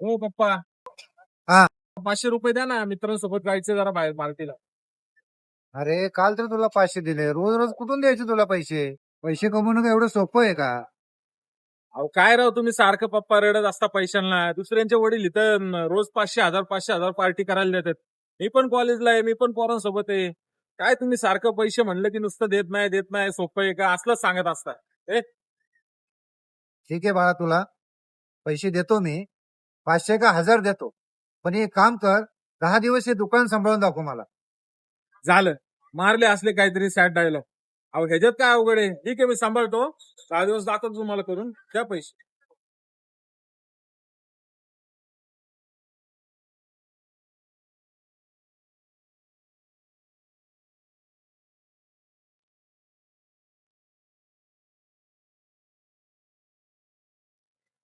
हो पप्पा. हा. 500 रुपये द्या ना, मित्रांसोबत जायचं जरा बाहेर पार्टीला. अरे काल तर तुला 500 दिले, रोज रोज कुठून द्यायचे तुला पैसे? पैसे कमवणं काय एवढं सोपं आहे का? अहो काय राव, तुम्ही सारखं पप्पा रडत असता पैशांना. दुसऱ्यांचे वडील इथं रोज 500,000 पार्टी करायला देतात. मी पण कॉलेजला आहे, मी पण पोरांसोबत आहे. काय तुम्ही सारखं पैसे म्हणलं की नुसतं देत नाही सोपं आहे का, असलं सांगत असता. ठीक आहे बाळा, तुला पैसे देतो मी, 500 का 1000 देतो. पण एक काम कर, 10 दिवस हे दुकान सांभाळून दाखव मला. झालं, मारले असले काहीतरी सॅड डायलॉग. अहो ह्याच्यात काय अवघड आहे, ठीक आहे मी सांभाळतो. 10 दिवस दाखवतो तुम्हाला करून, द्या पैसे.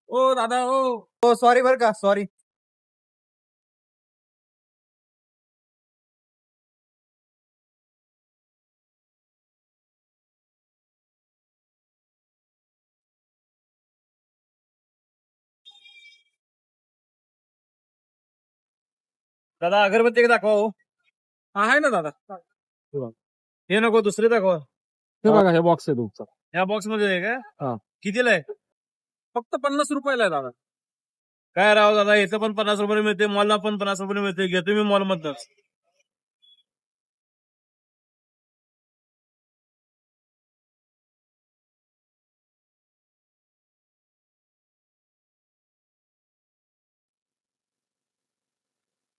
ओ दादा ओ. हो सॉरी बरं का, सॉरी. दादा अगरबत्ती का दाखवा हो. हा आहे ना दादा. हे नको, दुसरे दाखवा. हे बघा, हे बॉक्स आहे तुमचा. या बॉक्स मध्ये आहे हा. का? कितीला आहे? फक्त 50 रुपयाला आहे दादा. काय राव दादा, इथं पण 50 रुपये मिळते, मॉलला पण 50 रुपये मिळते. घेतो मी मॉल मधनच.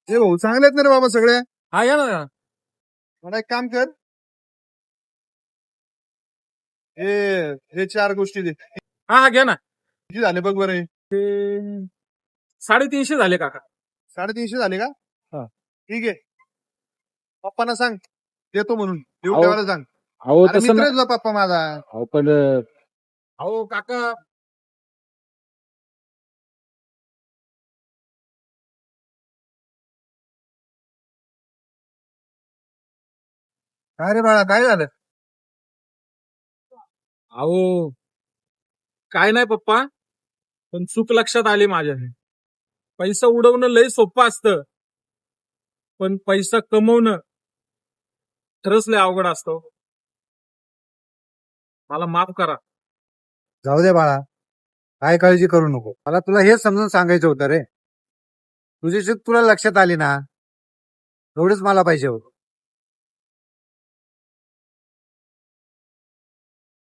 ए भाऊ, चांगले आहेत ना रे बाबा सगळे. हा या ना. मला एक काम कर, हे हे 4 गोष्टी दे. हा हा घ्या ना. किती झाले बघ बरं. ते 350 झाले काका. 350 झाले का? हा. ठीक आहे, पप्पांना सांग देतो म्हणून, देऊन अहो, ठेवायला सांग. अहो अरे तसं मित्र ना. आहे तुझा पप्पा माझा. अहो पण अहो काका. काय रे बाळा, काय झालं? अहो काय नाही पप्पा, पण चूक लक्षात आली माझ्या. पैसा उडवणं लय सोपं असतं, पण पैसा कमवणं खरंच लय अवघड असतं. मला माफ करा. जाऊ दे बाळा, काय काळजी करू नको. मला तुला हेच समजून सांगायचं होतं रे. तुझी चूक तुला लक्षात आली ना, एवढंच मला पाहिजे होतं.